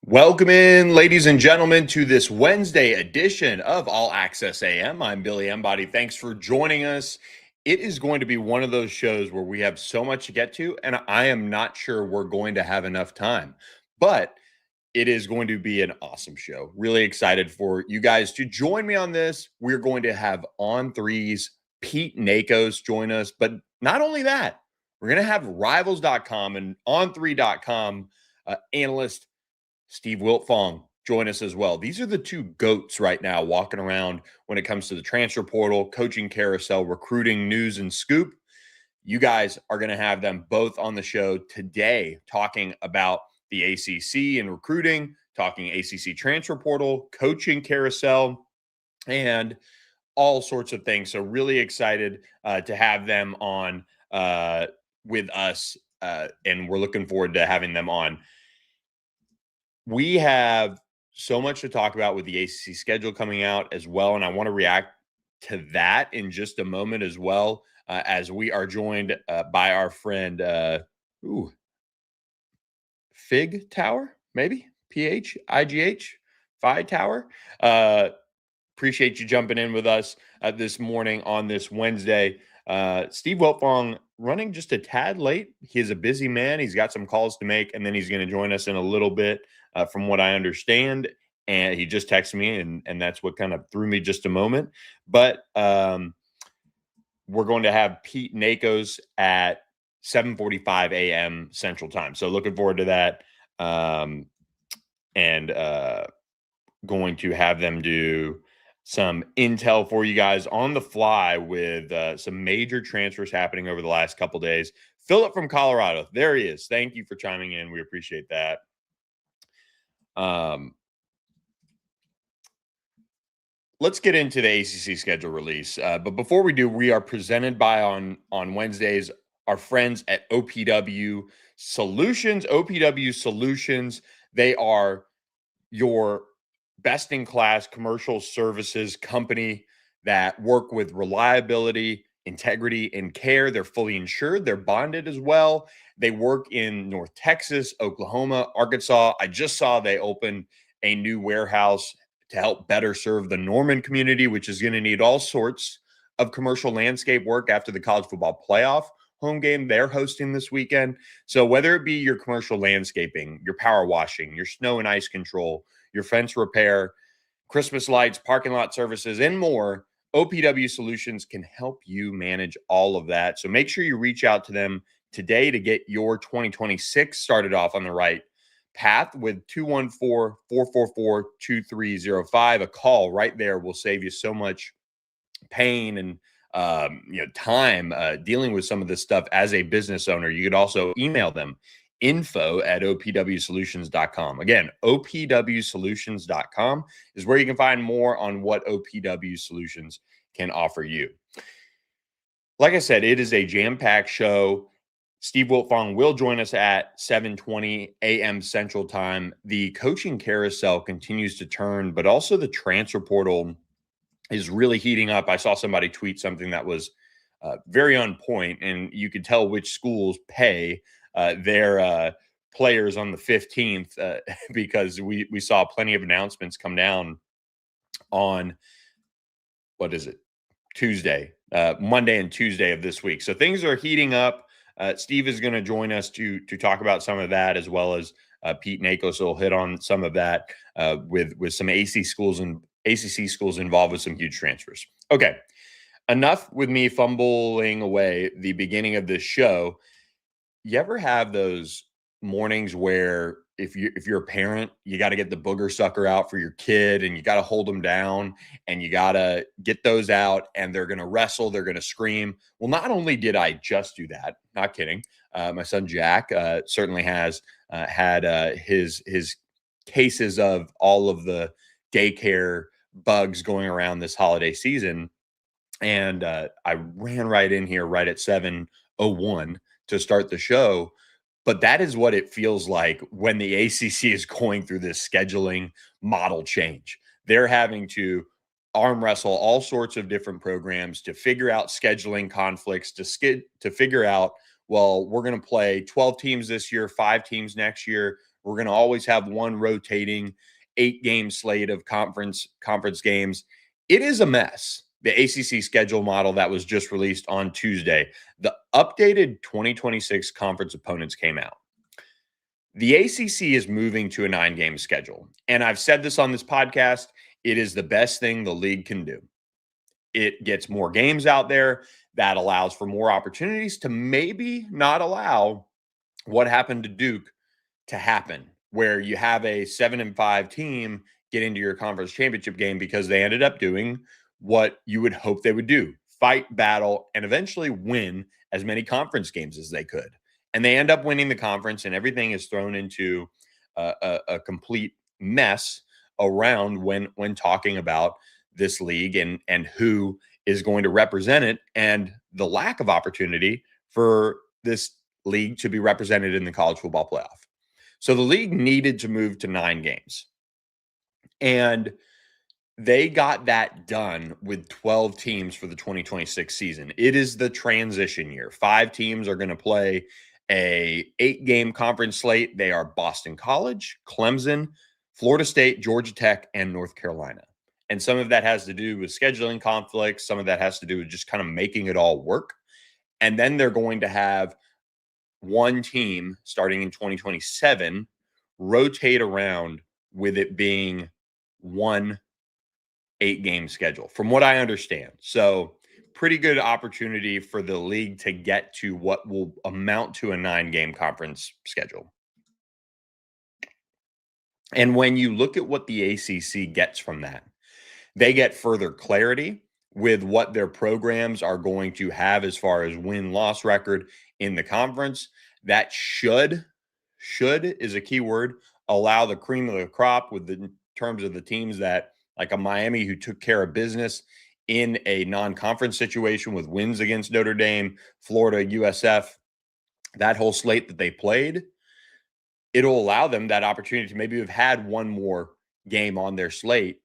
Welcome in, ladies and gentlemen, to this Wednesday edition of All Access AM. I'm Billy Embody. Thanks for joining us. It is going to be one of those shows where we have so much to get to, and I am not sure we're going to have enough time, but it is going to be an awesome show. Really excited for you guys to join me on this. We're going to have On Three's Pete Nakos join us, but not only that, we're going to have Rivals.com and On3.com analyst Steve Wiltfong join us as well. These are the two GOATs right now walking around when it comes to the transfer portal, coaching carousel, recruiting news and scoop. You guys are going to have them both on the show today talking about the ACC and recruiting, talking ACC Transfer Portal, coaching carousel, and all sorts of things. So really excited to have them on with us, and we're looking forward to having them on. We have so much to talk about with the ACC schedule coming out as well, and I want to react to that in just a moment as well, as we are joined by our friend Fig Tower, maybe PHIGH Phi Tower. Appreciate you jumping in with us this morning on this Wednesday. Steve Wiltfong running just a tad late. He is a busy man. He's got some calls to make, and then he's going to join us in a little bit, from what I understand. And he just texted me, and that's what kind of threw me just a moment. But we're going to have Pete Nakos at 7:45 a.m. Central Time. So looking forward to that. And going to have them do some intel for you guys on the fly with some major transfers happening over the last couple days. Philip from Colorado, there he is. Thank you for chiming in. We appreciate that. Let's get into the ACC schedule release. But before we do, we are presented by on Wednesdays our friends at OPW Solutions. OPW Solutions, they are your best-in-class commercial services company that work with reliability, integrity, and care. They're fully insured. They're bonded as well. They work in North Texas, Oklahoma, Arkansas. I just saw they opened a new warehouse to help better serve the Norman community, which is going to need all sorts of commercial landscape work after the college football playoff home game they're hosting this weekend. So whether it be your commercial landscaping, your power washing, your snow and ice control, your fence repair, Christmas lights, parking lot services, and more, OPW Solutions can help you manage all of that. So make sure you reach out to them today to get your 2026 started off on the right path with 214-444-2305. A call right there will save you so much pain and time dealing with some of this stuff as a business owner. You could also email them info@opwsolutions.com. Again, opwsolutions.com is where you can find more on what OPW Solutions can offer you. Like I said, it is a jam-packed show. Steve Wiltfong will join us at 7:20 a.m. Central Time. The coaching carousel continues to turn, but also the transfer portal is really heating up. I saw somebody tweet something that was very on point, and you could tell which schools pay their players on the 15th because we saw plenty of announcements come down on, what is it, Tuesday, Monday and Tuesday of this week. So things are heating up. Steve is going to join us to talk about some of that, as well as Pete Nakos will hit on some of that with some ACC schools involved with some huge transfers. Okay, enough with me fumbling away the beginning of this show. You ever have those mornings where if you're a parent, you got to get the booger sucker out for your kid, and you got to hold them down, and you got to get those out, and they're going to wrestle, they're going to scream. Well, not only did I just do that, not kidding. My son Jack certainly has had his cases of all of the daycare bugs going around this holiday season, and I ran right in here right at 7:01 to start the show. But that is what it feels like when the ACC is going through this scheduling model change. They're having to arm wrestle all sorts of different programs to figure out scheduling conflicts, to figure out well, we're going to play 12 teams this year, 5 teams next year. We're going to always have one rotating 8-game slate of conference games. It is a mess. The ACC schedule model that was just released on Tuesday, the updated 2026 conference opponents came out. The ACC is moving to a 9-game schedule. And I've said this on this podcast, it is the best thing the league can do. It gets more games out there. That allows for more opportunities to maybe not allow what happened to Duke to happen, where you have a 7-5 team get into your conference championship game because they ended up doing what you would hope they would do: fight, battle, and eventually win as many conference games as they could. And they end up winning the conference, and everything is thrown into a complete mess around when talking about this league and who is going to represent it, and the lack of opportunity for this league to be represented in the college football playoff. So the league needed to move to 9 games. And they got that done with 12 teams for the 2026 season. It is the transition year. 5 teams are going to play a 8-game conference slate. They are Boston College, Clemson, Florida State, Georgia Tech, and North Carolina. And some of that has to do with scheduling conflicts. Some of that has to do with just kind of making it all work. And then they're going to have one team starting in 2027 rotate around, with it being one 8-game schedule, from what I understand. So pretty good opportunity for the league to get to what will amount to a 9-game conference schedule. And when you look at what the ACC gets from that, they get further clarity with what their programs are going to have as far as win-loss record in the conference. That should is a key word, allow the cream of the crop with the terms of the teams that, like a Miami, who took care of business in a non-conference situation with wins against Notre Dame, Florida, USF, that whole slate that they played. It'll allow them that opportunity to maybe have had one more game on their slate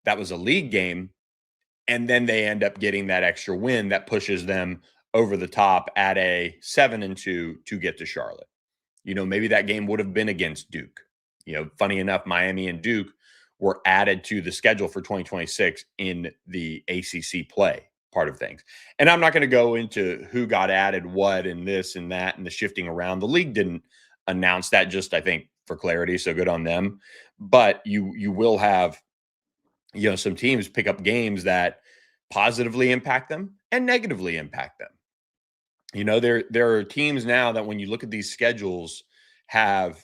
that was a league game, and then they end up getting that extra win that pushes them over the top at a 7-2 to get to Charlotte. Maybe that game would have been against Duke. Funny enough, Miami and Duke were added to the schedule for 2026 in the ACC play part of things. And I'm not going to go into who got added what and this and that and the shifting around. The league didn't announce that, just I think for clarity, so good on them. But you will have some teams pick up games that positively impact them and negatively impact them. There are teams now that, when you look at these schedules, have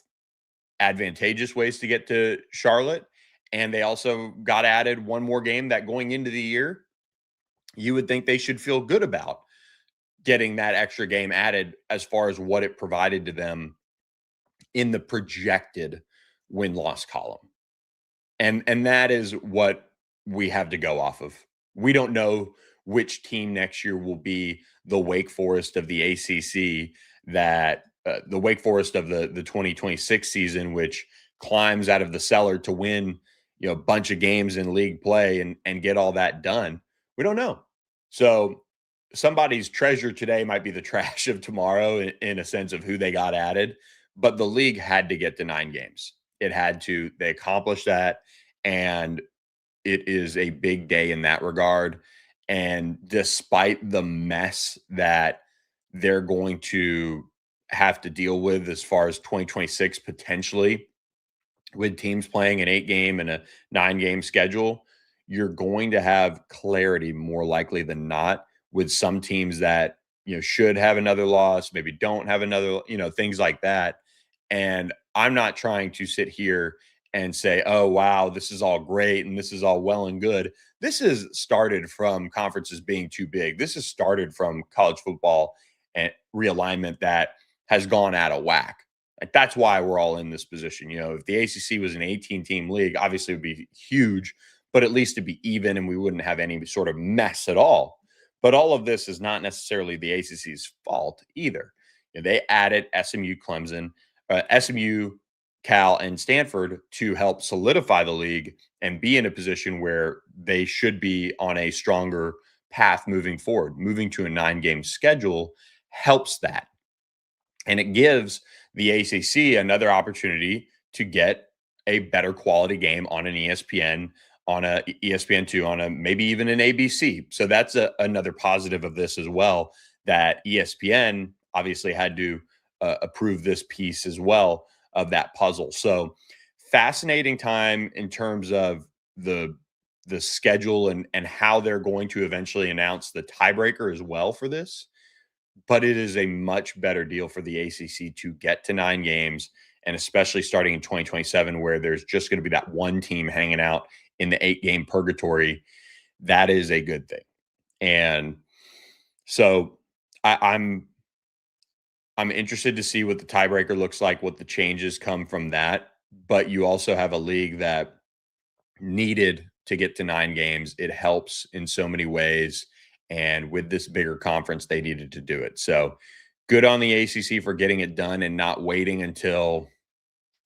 advantageous ways to get to Charlotte. And they also got added one more game that, going into the year, you would think they should feel good about getting that extra game added as far as what it provided to them in the projected win-loss column. And that is what we have to go off of. We don't know which team next year will be the Wake Forest of the ACC, that the Wake Forest of the 2026 season, which climbs out of the cellar to win a bunch of games in league play and get all that done. We don't know. So somebody's treasure today might be the trash of tomorrow, in a sense of who they got added. But the league had to get to 9 games. It had to. They accomplished that. And it is a big day in that regard. And despite the mess that they're going to have to deal with as far as 2026 potentially, with teams playing an 8-game and a 9-game schedule, you're going to have clarity more likely than not, with some teams that should have another loss, maybe don't have another, things like that. And I'm not trying to sit here and say, oh, wow, this is all great and this is all well and good. This has started from conferences being too big. This has started from college football and realignment that has gone out of whack. Like, that's why we're all in this position. If the ACC was an 18-team league, obviously it would be huge, but at least it'd be even and we wouldn't have any sort of mess at all. But all of this is not necessarily the ACC's fault either. They added SMU, Clemson, SMU, Cal, and Stanford to help solidify the league and be in a position where they should be on a stronger path moving forward. Moving to a 9-game schedule helps that. And it gives the ACC another opportunity to get a better quality game on an ESPN, on a ESPN2, on a maybe even an ABC. So that's another positive of this as well, that ESPN obviously had to approve this piece as well of that puzzle. So fascinating time in terms of the schedule and how they're going to eventually announce the tiebreaker as well for this. But it is a much better deal for the ACC to get to 9 games, and especially starting in 2027, where there's just going to be that one team hanging out in the 8-game purgatory. That is a good thing. And so I'm interested to see what the tiebreaker looks like, what the changes come from that. But you also have a league that needed to get to 9 games. It helps in so many ways. And with this bigger conference, they needed to do it. So good on the ACC for getting it done and not waiting until,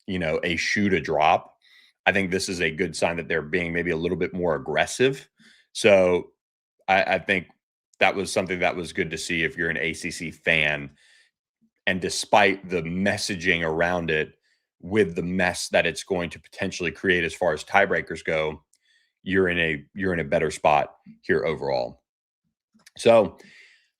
a shoe to drop. I think this is a good sign that they're being maybe a little bit more aggressive. So I think that was something that was good to see if you're an ACC fan. And despite the messaging around it, with the mess that it's going to potentially create as far as tiebreakers go, you're in a better spot here overall. So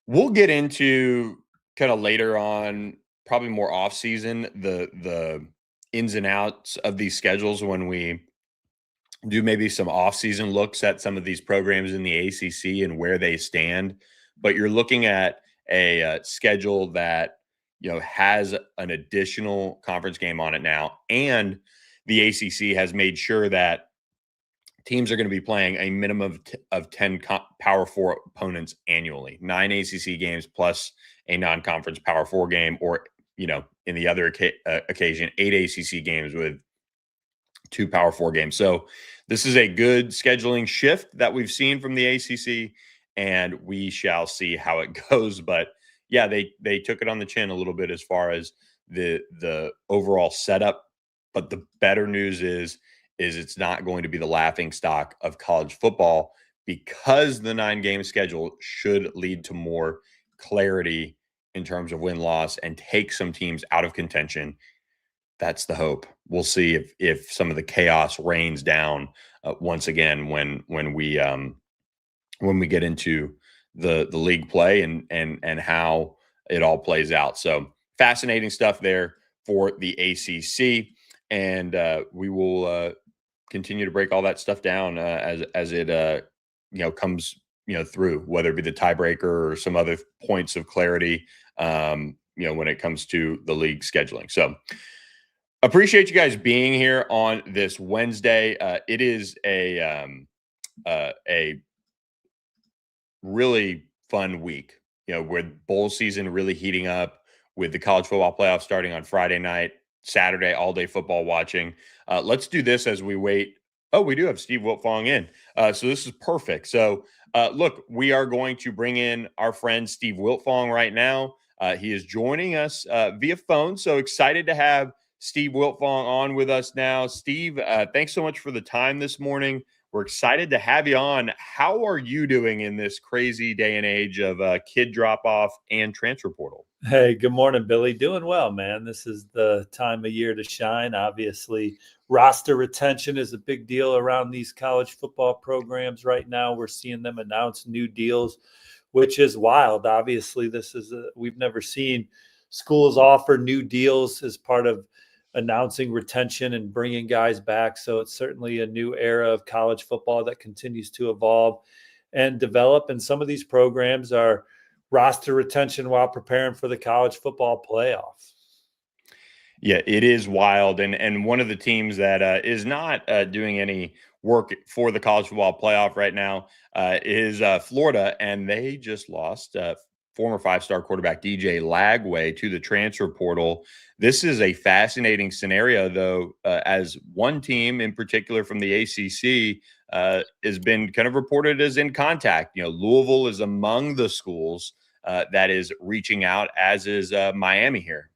we'll get into kind of later on, probably more off season, the ins and outs of these schedules when we do maybe some off season looks at some of these programs in the ACC and where they stand. But you're looking at a schedule that has an additional conference game on it now, and the ACC has made sure that teams are going to be playing a minimum of 10 Power 4 opponents annually, 9 ACC games plus a non-conference Power 4 game, or, in the other occasion, 8 ACC games with 2 Power 4 games. So this is a good scheduling shift that we've seen from the ACC, and we shall see how it goes. But yeah, they took it on the chin a little bit as far as the overall setup. But the better news is it's not going to be the laughing stock of college football, because the 9-game schedule should lead to more clarity in terms of win-loss and take some teams out of contention. That's the hope. We'll see if some of the chaos rains down once again when we get into the league play and how it all plays out. So fascinating stuff there for the ACC, and we will continue to break all that stuff down as it comes through, whether it be the tiebreaker or some other points of clarity when it comes to the league scheduling. So appreciate you guys being here on this Wednesday. It is a really fun week, with bowl season really heating up, with the college football playoff starting on Friday night, Saturday, all day football watching. Let's do this as we wait. Oh, we do have Steve Wiltfong in. So this is perfect. So look, we are going to bring in our friend Steve Wiltfong right now. He is joining us via phone. So excited to have Steve Wiltfong on with us now. Steve, thanks so much for the time this morning. We're excited to have you on. How are you doing in this crazy day and age of kid drop-off and transfer portal? Hey, good morning, Billy. Doing well, man. This is the time of year to shine. Obviously, roster retention is a big deal around these college football programs right now. We're seeing them announce new deals, which is wild. Obviously, we've never seen schools offer new deals as part of announcing retention and bringing guys back. So it's certainly a new era of college football that continues to evolve and develop. And some of these programs are roster retention while preparing for the college football playoff. Yeah, it is wild. And one of the teams that is not doing any work for the college football playoff right now is Florida. And they just lost former 5-star quarterback DJ Lagway to the transfer portal. This is a fascinating scenario, though, as one team in particular from the ACC has been kind of reported as in contact. Louisville is among the schools that is reaching out, as is Miami here.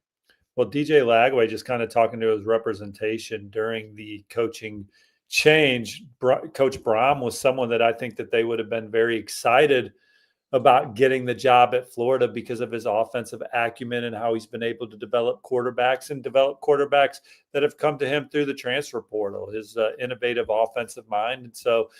Well, DJ Lagway, just kind of talking to his representation during the coaching change, Coach Brahm was someone that I think that they would have been very excited about getting the job at Florida because of his offensive acumen and how he's been able to develop quarterbacks that have come to him through the transfer portal, his innovative offensive mind. And so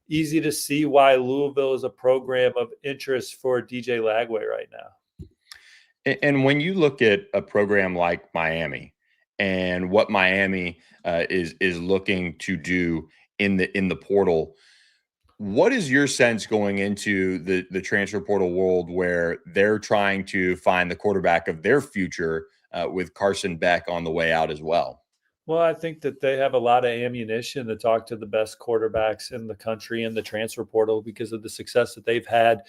easy to see why Louisville is a program of interest for DJ Lagway right now. And when you look at a program like Miami and what Miami is looking to do in the portal, what is your sense going into the transfer portal world where they're trying to find the quarterback of their future with Carson Beck on the way out as well? Well, I think that they have a lot of ammunition to talk to the best quarterbacks in the country in the transfer portal because of the success that they've had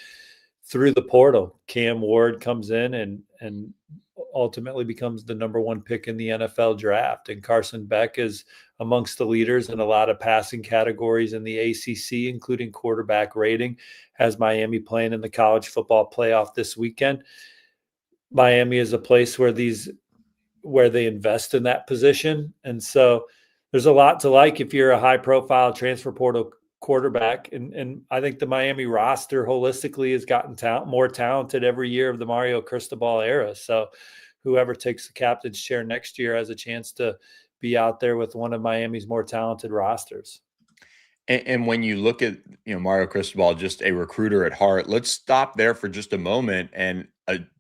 through the portal. Cam Ward comes in and ultimately becomes the number one pick in the NFL draft. And Carson Beck is amongst the leaders in a lot of passing categories in the ACC, including quarterback rating, has Miami playing in the college football playoff this weekend. Miami is a place where they invest in that position. And so there's a lot to like if you're a high profile transfer portal quarterback. And I think the Miami roster holistically has gotten more talented every year of the Mario Cristobal era. So whoever takes the captain's chair next year has a chance to be out there with one of Miami's more talented rosters. And when you look at Mario Cristobal, just a recruiter at heart, let's stop there for just a moment and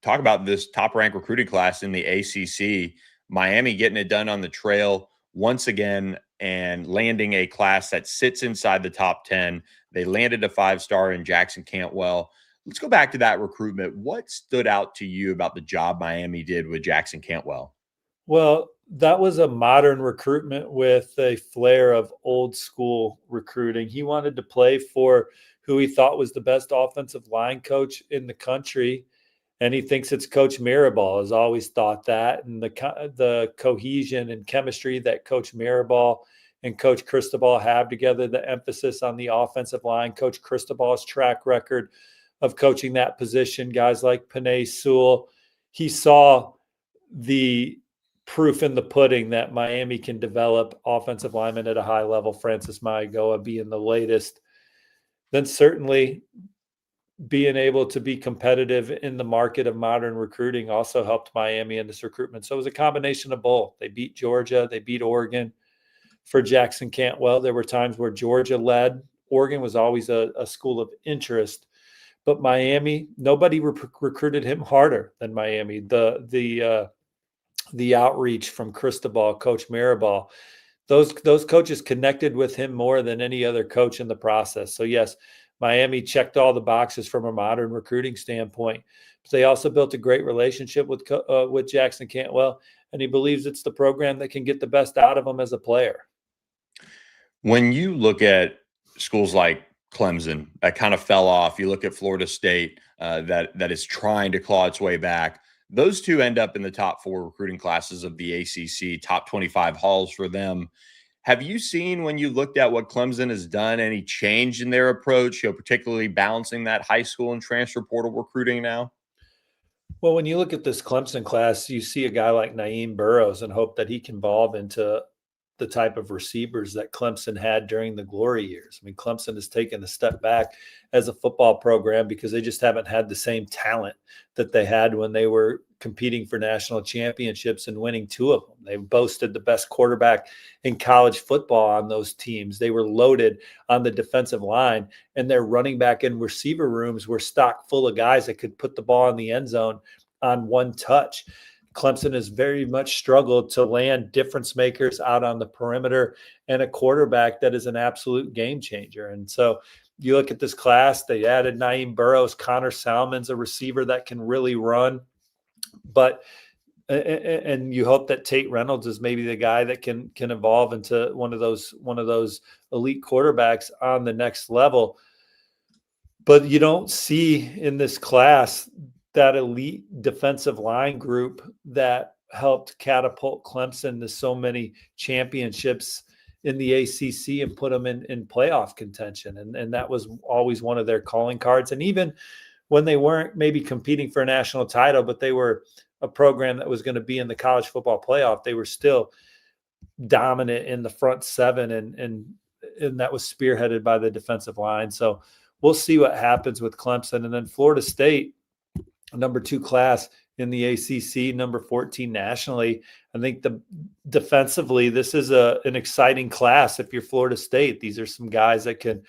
talk about this top-ranked recruiting class in the ACC. Miami getting it done on the trail once again and landing a class that sits inside the top 10. They landed a 5-star in Jackson Cantwell. Let's go back to that recruitment. What stood out to you about the job Miami did with Jackson Cantwell? Well, that was a modern recruitment with a flair of old school recruiting. He wanted to play for who he thought was the best offensive line coach in the country. And he thinks it's Coach Mirabal, has always thought that. And the cohesion and chemistry that Coach Mirabal and Coach Cristobal have together, the emphasis on the offensive line, Coach Cristobal's track record of coaching that position, guys like Panay Sewell. He saw the proof in the pudding that Miami can develop offensive linemen at a high level, Francis Maigoa being the latest. Then certainly being able to be competitive in the market of modern recruiting also helped Miami in this recruitment. So it was a combination of both. They beat Georgia, they beat Oregon. For Jackson Cantwell, there were times where Georgia led. Oregon was always a school of interest. But Miami, nobody recruited him harder than Miami. The outreach from Cristobal, Coach Mirabal, those coaches connected with him more than any other coach in the process. So yes, Miami checked all the boxes from a modern recruiting standpoint, but they also built a great relationship with Jackson Cantwell, and he believes it's the program that can get the best out of him as a player. When you look at schools like Clemson that kind of fell off, you look at Florida State that is trying to claw its way back. Those two end up in the top 4 recruiting classes of the ACC, top 25 hauls for them. Have you seen, when you looked at what Clemson has done, any change in their approach, particularly balancing that high school and transfer portal recruiting now? Well, when you look at this Clemson class, you see a guy like Naeem Burrows and hope that he can evolve into the type of receivers that Clemson had during the glory years. I mean, Clemson has taken a step back as a football program because they just haven't had the same talent that they had when they were competing for national championships and winning 2 of them. They boasted the best quarterback in college football on those teams. They were loaded on the defensive line, and their running back and receiver rooms were stocked full of guys that could put the ball in the end zone on one touch. Clemson has very much struggled to land difference makers out on the perimeter and a quarterback that is an absolute game changer. And so you look at this class, they added Naeem Burrows, Connor Salmon's a receiver that can really run. And you hope that Tate Reynolds is maybe the guy that can evolve into one of those elite quarterbacks on the next level. But you don't see in this class that elite defensive line group that helped catapult Clemson to so many championships in the ACC and put them in playoff contention. And that was always one of their calling cards. And even when they weren't maybe competing for a national title, but they were a program that was going to be in the college football playoff, they were still dominant in the front 7. And that was spearheaded by the defensive line. So we'll see what happens with Clemson. And then Florida State, number 2 class in the ACC, number 14 nationally. I think defensively, this is an exciting class. If you're Florida State, these are some guys that can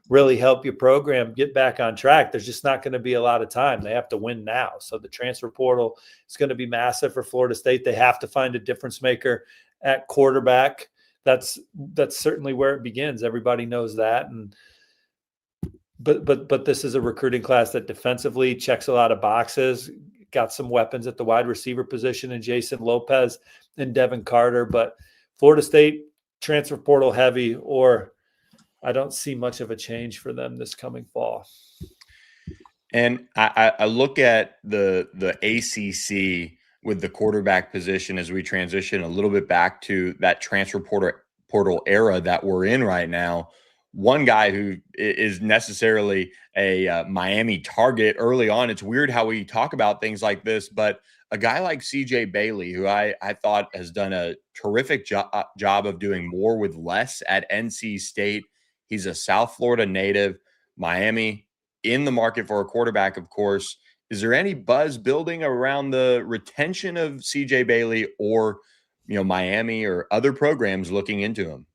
really help your program get back on track. There's just not going to be a lot of time. They have to win now. So the transfer portal is going to be massive for Florida State. They have to find a difference maker at quarterback. That's certainly where it begins. Everybody knows that. But this is a recruiting class that defensively checks a lot of boxes. Got some weapons at the wide receiver position in Jason Lopez and Devin Carter. But Florida State transfer portal heavy, or I don't see much of a change for them this coming fall. And I look at the ACC with the quarterback position as we transition a little bit back to that transfer portal era that we're in right now. One guy who is necessarily a Miami target early on. It's weird how we talk about things like this, but a guy like CJ Bailey, who I thought has done a terrific job of doing more with less at NC State. He's a South Florida native, Miami in the market for a quarterback, of course. Is there any buzz building around the retention of CJ Bailey, or, Miami or other programs looking into him?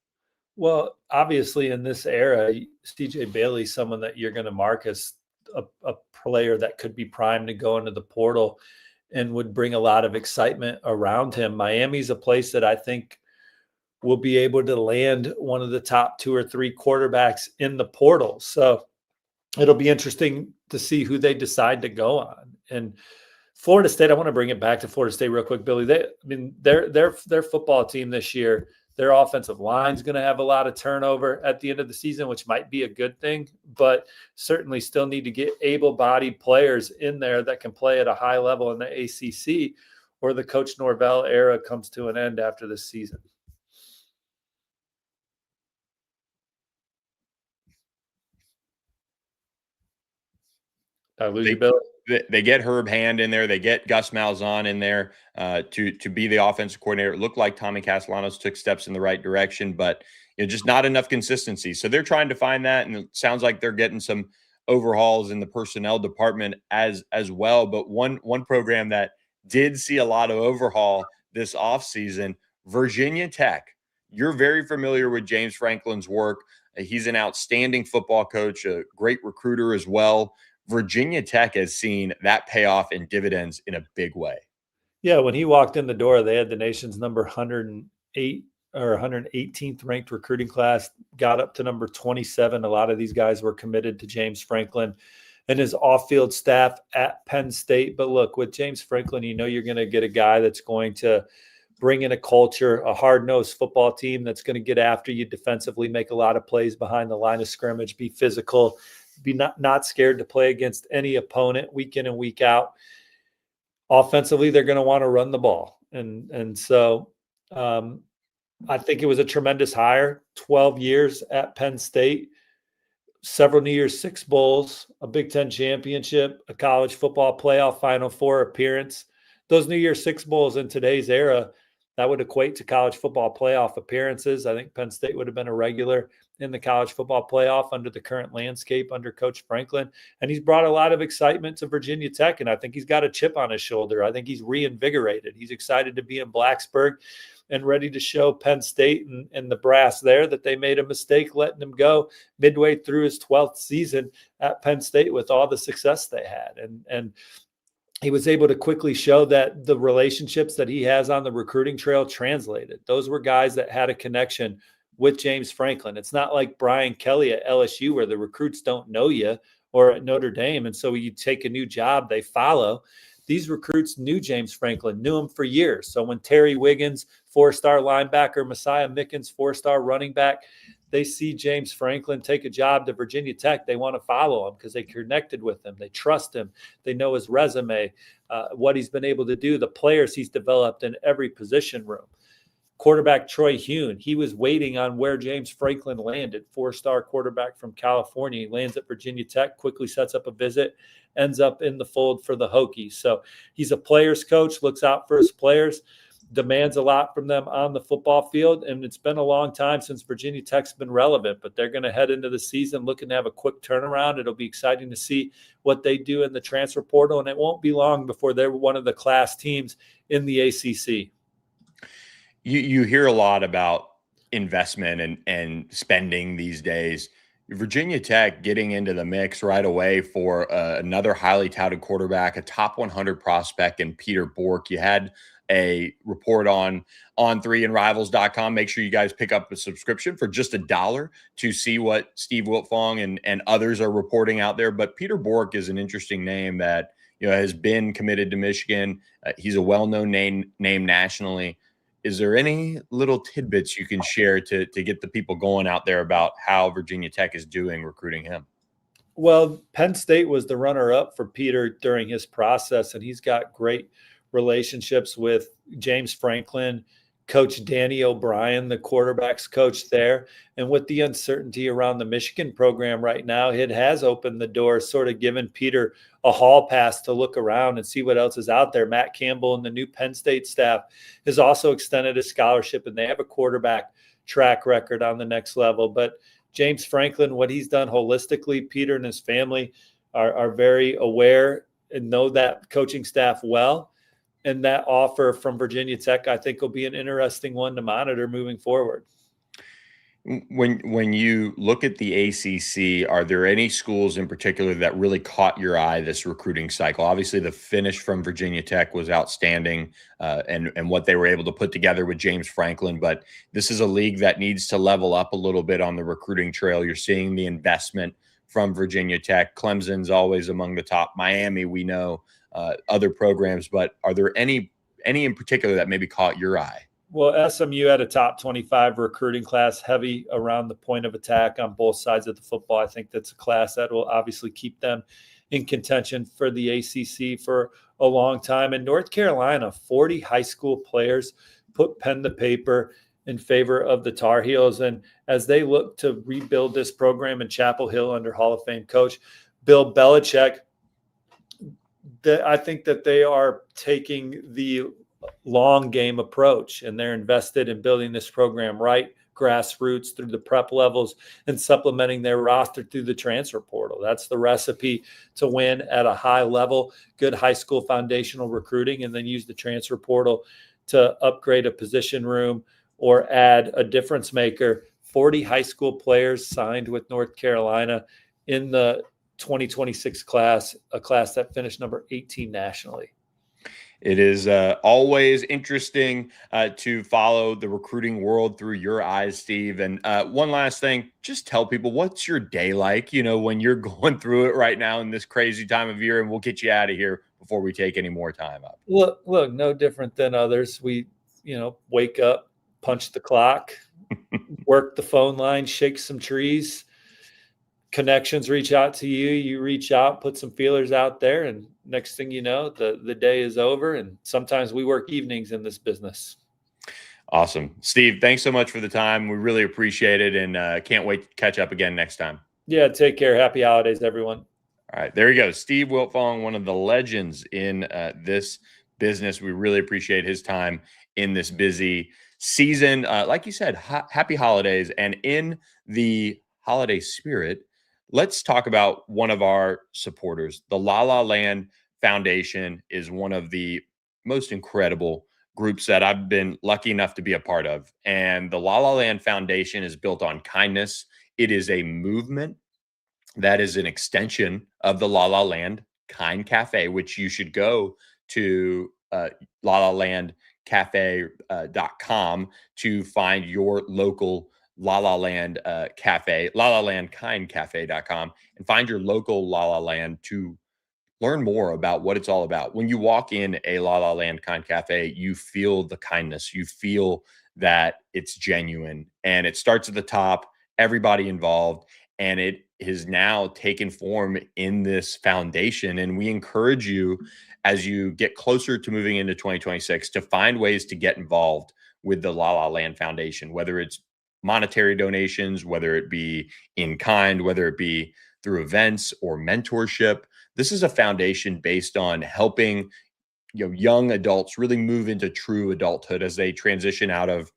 Well, obviously in this era, CJ Bailey, someone that you're going to mark as a player that could be primed to go into the portal and would bring a lot of excitement around him. Miami's a place that I think will be able to land one of the top 2 or 3 quarterbacks in the portal. So it'll be interesting to see who they decide to go on. And Florida State, I want to bring it back to Florida State real quick, Billy. Their football team this year, their offensive line is going to have a lot of turnover at the end of the season, which might be a good thing, but certainly still need to get able-bodied players in there that can play at a high level in the ACC, or the Coach Norvell era comes to an end after this season. Did I lose you, Billy? They get Herb Hand in there. They get Gus Malzahn in there to be the offensive coordinator. It looked like Tommy Castellanos took steps in the right direction, but just not enough consistency. So they're trying to find that, and it sounds like they're getting some overhauls in the personnel department as well. But one program that did see a lot of overhaul this offseason, Virginia Tech. You're very familiar with James Franklin's work. He's an outstanding football coach, a great recruiter as well. Virginia Tech has seen that pay off in dividends in a big way. Yeah, when he walked in the door, they had the nation's number 108 or 118th ranked recruiting class, got up to number 27. A lot of these guys were committed to James Franklin and his off-field staff at Penn State. But look, with James Franklin, you're going to get a guy that's going to bring in a culture, a hard-nosed football team that's going to get after you defensively, make a lot of plays behind the line of scrimmage, be physical, be not scared to play against any opponent week in and week out. Offensively, they're going to want to run the ball. And so I think it was a tremendous hire. 12 years at Penn State, several New Year's Six Bowls, a Big Ten championship, a college football playoff Final Four appearance. Those New Year's Six Bowls in today's era, that would equate to college football playoff appearances. I think Penn State would have been a regular in the college football playoff under the current landscape under Coach Franklin. And he's brought a lot of excitement to Virginia Tech, and I think he's got a chip on his shoulder. I think he's reinvigorated. He's excited to be in Blacksburg and ready to show Penn State and the brass there that they made a mistake letting him go midway through his 12th season at Penn State with all the success they had. And he was able to quickly show that the relationships that he has on the recruiting trail translated. Those were guys that had a connection with James Franklin. It's not like Brian Kelly at LSU where the recruits don't know you, or at Notre Dame. And so you take a new job, they follow. These recruits knew James Franklin, knew him for years. So when Terry Wiggins, 4-star linebacker, Messiah Mickens, 4-star running back, they see James Franklin take a job to Virginia Tech, they want to follow him because they connected with him. They trust him. They know his resume, what he's been able to do, the players he's developed in every position room. Quarterback Troy Hune, he was waiting on where James Franklin landed, 4-star quarterback from California. He lands at Virginia Tech, quickly sets up a visit, ends up in the fold for the Hokies. So he's a player's coach, looks out for his players. demands a lot from them on the football field. And it's been a long time since Virginia Tech's been relevant, but they're going to head into the season looking to have a quick turnaround. It'll be exciting to see what they do in the transfer portal, and it won't be long before they're one of the class teams in the ACC. You hear a lot about investment and spending these days. Virginia Tech getting into the mix right away for another highly touted quarterback, a top 100 prospect in Peter Bork. You had a report on On3 and Rivals.com. Make sure you guys pick up a subscription for just $1 to see what Steve Wiltfong and others are reporting out there. But Peter Bork is an interesting name that has been committed to Michigan. He's a well-known name nationally. Is there any little tidbits you can share to get the people going out there about how Virginia Tech is doing recruiting him? Well, Penn State was the runner-up for Peter during his process, and he's got great relationships with James Franklin, Coach Danny O'Brien, the quarterback's coach there. And with the uncertainty around the Michigan program right now, it has opened the door, sort of given Peter a hall pass to look around and see what else is out there. Matt Campbell and the new Penn State staff has also extended a scholarship, and they have a quarterback track record on the next level. But James Franklin, what he's done holistically, Peter and his family are very aware and know that coaching staff well. And that offer from Virginia Tech, I think, will be an interesting one to monitor moving forward. When you look at the ACC, are there any schools in particular that really caught your eye this recruiting cycle? Obviously, the finish from Virginia Tech was outstanding, and what they were able to put together with James Franklin. But this is a league that needs to level up a little bit on the recruiting trail. You're seeing the investment from Virginia Tech. Clemson's always among the top. Miami, we know, other programs. But are there any in particular that maybe caught your eye? Well, SMU had a top 25 recruiting class, heavy around the point of attack on both sides of the football. I think that's a class that will obviously keep them in contention for the ACC for a long time. In North Carolina, 40 high school players put pen to paper in favor of the Tar Heels. And as they look to rebuild this program in Chapel Hill under Hall of Fame coach Bill Belichick, I think that they are taking the long game approach, and they're invested in building this program right, grassroots through the prep levels, and supplementing their roster through the transfer portal. That's the recipe to win at a high level. Good high school foundational recruiting, and then use the transfer portal to upgrade a position room or add a difference maker. 40 high school players signed with North Carolina in the 2026 class, a class that finished number 18 nationally. It is always interesting to follow the recruiting world through your eyes, Steve. And one last thing, just tell people, what's your day like, when you're going through it right now in this crazy time of year, and we'll get you out of here before we take any more time up. Look, no different than others. We, wake up, punch the clock, work the phone line, shake some trees. Connections reach out to you, you reach out, put some feelers out there, and next thing you know, the day is over. And sometimes we work evenings in this business. Awesome. Steve, thanks so much for the time. We really appreciate it, and can't wait to catch up again next time. Yeah, take care. Happy holidays, everyone. All right, there you go. Steve Wiltfong, one of the legends in this business. We really appreciate his time in this busy season. Like you said, happy holidays. And in the holiday spirit, let's talk about one of our supporters. The La La Land Foundation is one of the most incredible groups that I've been lucky enough to be a part of. And the La La Land Foundation is built on kindness. It is a movement that is an extension of the La La Land Kind Cafe, which you should go to lalalandcafe.com to find your local La La Land Cafe, lalalandkindcafe.com, and find your local La La Land to learn more about what it's all about. When you walk in a La La Land Kind Cafe, you feel the kindness. You feel that it's genuine, and it starts at the top, everybody involved, and it has now taken form in this foundation. And we encourage you, as you get closer to moving into 2026, to find ways to get involved with the La La Land Foundation, whether it's monetary donations, whether it be in kind, whether it be through events or mentorship. This is a foundation based on helping young adults really move into true adulthood as they transition out of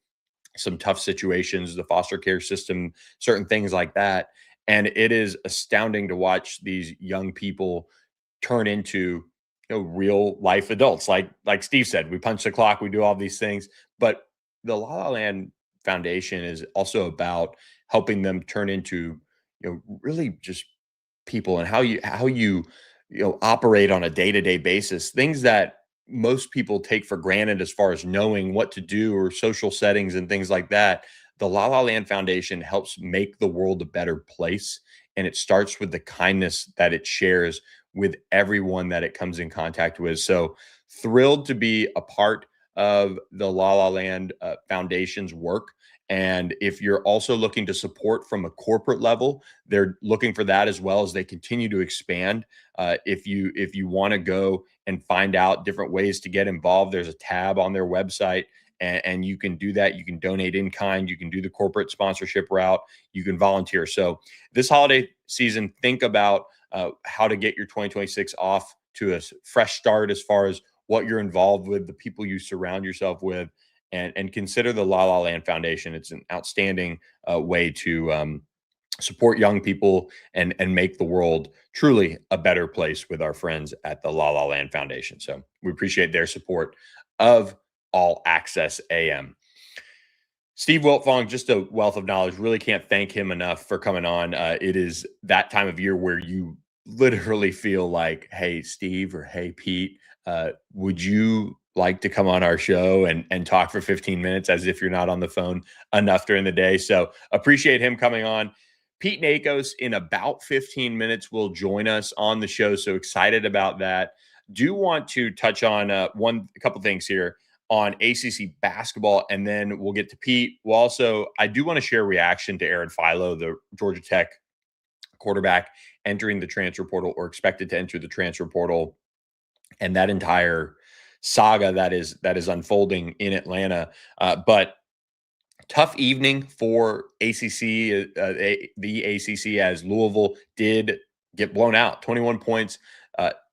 some tough situations, the foster care system, certain things like that. And it is astounding to watch these young people turn into real life adults. Like Steve said, we punch the clock, we do all these things. But the La La Land Foundation is also about helping them turn into really just people, and how you operate on a day-to-day basis, things that most people take for granted as far as knowing what to do or social settings and things like that. The La La Land Foundation helps make the world a better place. And it starts with the kindness that it shares with everyone that it comes in contact with. So thrilled to be a part of the La La Land Foundation's work. And if you're also looking to support from a corporate level, they're looking for that as well as they continue to expand. If you want to go and find out different ways to get involved, there's a tab on their website, and you can do that. You can donate in kind. You can do the corporate sponsorship route. You can volunteer. So this holiday season, think about how to get your 2026 off to a fresh start as far as what you're involved with, the people you surround yourself with, and consider the La La Land Foundation. It's an outstanding way to support young people and make the world truly a better place with our friends at the La La Land Foundation. So we appreciate their support of All Access AM. Steve Wiltfong, just a wealth of knowledge. Really can't thank him enough for coming on. It is that time of year where you literally feel like, hey, Steve, or hey, Pete, would you like to come on our show and talk for 15 minutes, as if you're not on the phone enough during the day? So appreciate him coming on. Pete Nakos in about 15 minutes will join us on the show. So excited about that. Do want to touch on a couple things here on ACC basketball, and then we'll get to Pete. I do want to share a reaction to Aaron Philo, the Georgia Tech quarterback entering the transfer portal, or expected to enter the transfer portal, and that entire saga that is unfolding in Atlanta. But tough evening for ACC, the ACC, as Louisville did get blown out, 21 points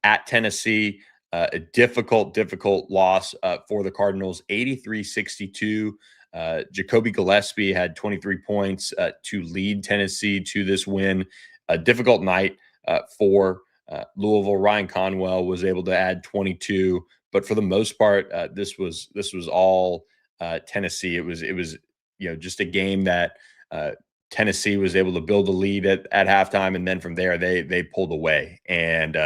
at Tennessee. A difficult loss for the Cardinals, 83-62. Jacoby Gillespie had 23 points to lead Tennessee to this win. A difficult night for Louisville. Ryan Conwell was able to add 22, but for the most part, this was all Tennessee. It was just a game that Tennessee was able to build a lead at halftime, and then from there they pulled away and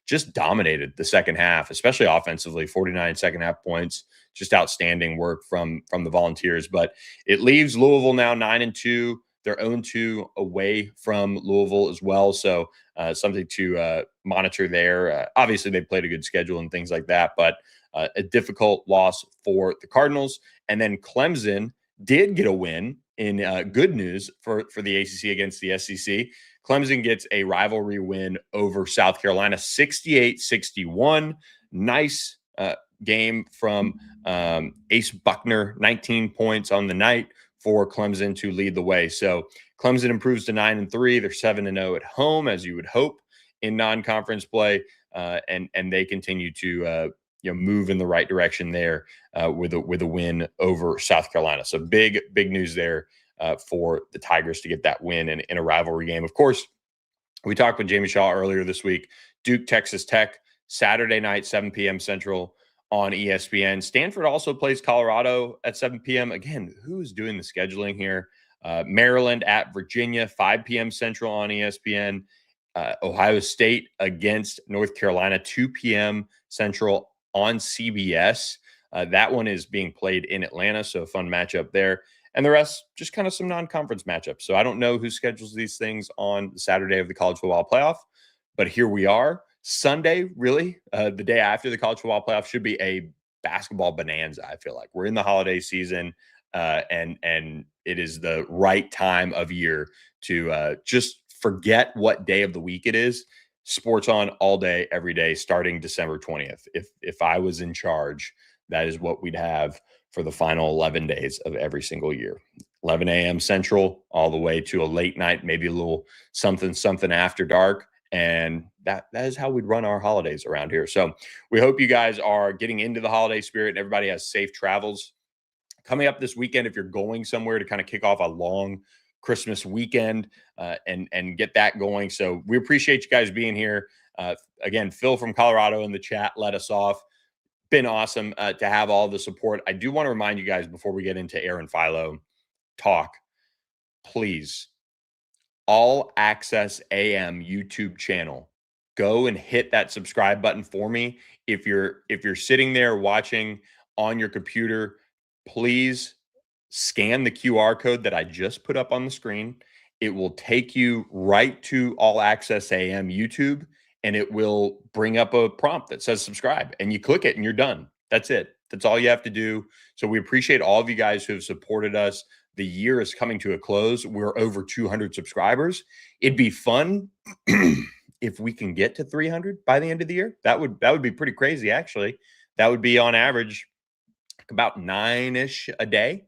just dominated the second half, especially offensively. 49 second half points, just outstanding work from the Volunteers. But it leaves Louisville now 9-2. They're 0-2 away from Louisville as well, so something to monitor there. Obviously, they played a good schedule and things like that, but a difficult loss for the Cardinals. And then Clemson did get a win in good news for the ACC against the SEC. Clemson gets a rivalry win over South Carolina, 68-61. Nice game from Ace Buckner, 19 points on the night for Clemson to lead the way. So Clemson improves to 9-3. They're 7-0 at home, as you would hope in non-conference play, and they continue to move in the right direction there with a win over South Carolina. So big news there for the Tigers to get that win in a rivalry game. Of course, we talked with Jamie Shaw earlier this week. Duke, Texas Tech, Saturday night, 7 p.m. Central on ESPN. Stanford also plays Colorado at 7 p.m. Again, who's doing the scheduling here? Maryland at Virginia, 5 p.m. Central on ESPN. Ohio State against North Carolina, 2 p.m. Central on CBS. That one is being played in Atlanta, so a fun matchup there. And the rest, just kind of some non-conference matchups. So I don't know who schedules these things on the Saturday of the college football playoff, but here we are. Sunday, really, the day after the college football playoff, should be a basketball bonanza. I feel like we're in the holiday season, and it is the right time of year to just forget what day of the week it is. Sports on all day, every day, starting December 20th. If I was in charge, that is what we'd have for the final 11 days of every single year. 11 a.m. Central, all the way to a late night, maybe a little something after dark. And that is how we'd run our holidays around here. So we hope you guys are getting into the holiday spirit and everybody has safe travels coming up this weekend. If you're going somewhere to kind of kick off a long Christmas weekend and get that going. So we appreciate you guys being here. Again, Phil from Colorado in the chat let us off. Been awesome to have all the support. I do want to remind you guys before we get into Aaron Philo talk, please, All Access AM YouTube channel, go and hit that subscribe button for me. If you're sitting there watching on your computer, please scan the QR code that I just put up on the screen. It will take you right to All Access AM YouTube, and it will bring up a prompt that says subscribe, and you click it and you're done. That's it. That's all you have to do. So we appreciate all of you guys who have supported us. The year is coming to a close. We're over 200 subscribers. It'd be fun if we can get to 300 by the end of the year. That would be pretty crazy, actually. That would be on average about 9-ish a day,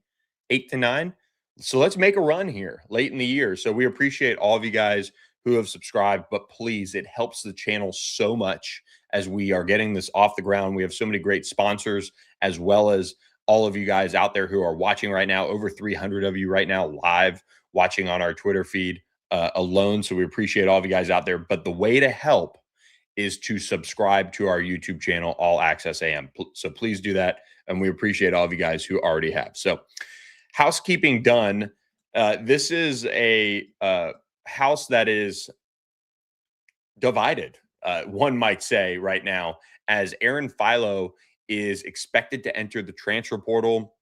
8 to 9. So let's make a run here late in the year. So we appreciate all of you guys who have subscribed, but please, it helps the channel so much as we are getting this off the ground. We have so many great sponsors, as well as all of you guys out there who are watching right now, over 300 of you right now live watching on our Twitter feed alone. So we appreciate all of you guys out there. But the way to help is to subscribe to our YouTube channel, All Access AM. So please do that. And we appreciate all of you guys who already have. So housekeeping done. This is a house that is divided, one might say right now, as Aaron Philo is expected to enter the transfer portal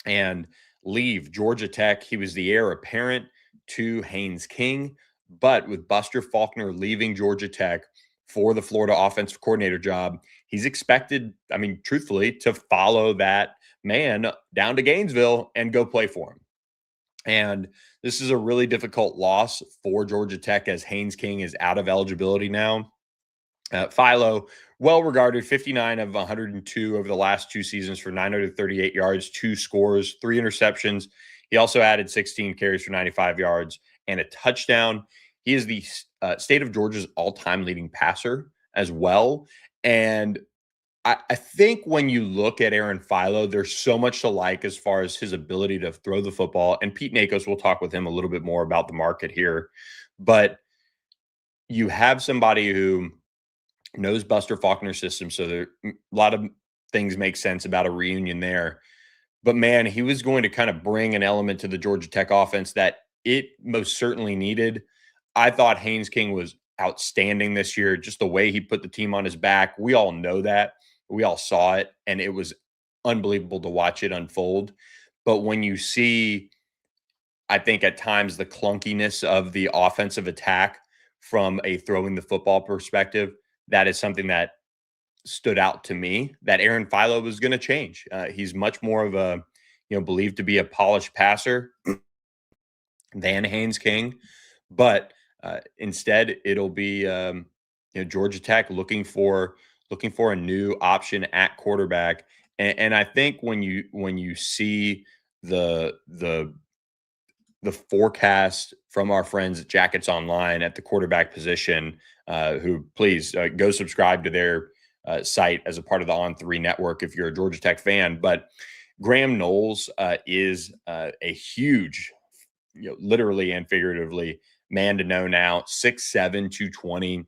and leave Georgia Tech. He was the heir apparent to Haynes King, but with Buster Faulkner leaving Georgia Tech for the Florida offensive coordinator job, he's expected, I mean, truthfully, to follow that man down to Gainesville and go play for him. And this is a really difficult loss for Georgia Tech as Haynes King is out of eligibility now. Philo, well regarded, 59 of 102 over the last 2 seasons for 938 yards, 2 scores, 3 interceptions. He also added 16 carries for 95 yards and a touchdown. He is the state of Georgia's all-time leading passer as well. And I think when you look at Aaron Philo, there's so much to like as far as his ability to throw the football. And Pete Nakos, we'll talk with him a little bit more about the market here. But you have somebody who knows Buster Faulkner's system, so there a lot of things make sense about a reunion there. But man, he was going to kind of bring an element to the Georgia Tech offense that it most certainly needed. I thought Haynes King was outstanding this year, just the way he put the team on his back. We all know that. We all saw it, and it was unbelievable to watch it unfold. But when you see, I think at times, the clunkiness of the offensive attack from a throwing the football perspective, that is something that stood out to me that Aaron Philo was going to change. He's much more of a, believed to be a polished passer than Haynes King, but instead it'll be, Georgia Tech looking for a new option at quarterback. And I think when you see the forecast from our friends at Jackets Online at the quarterback position, who please go subscribe to their site as a part of the On3 network if you're a Georgia Tech fan. But Graham Knowles is a huge, literally and figuratively, man to know now, 6'7", 220.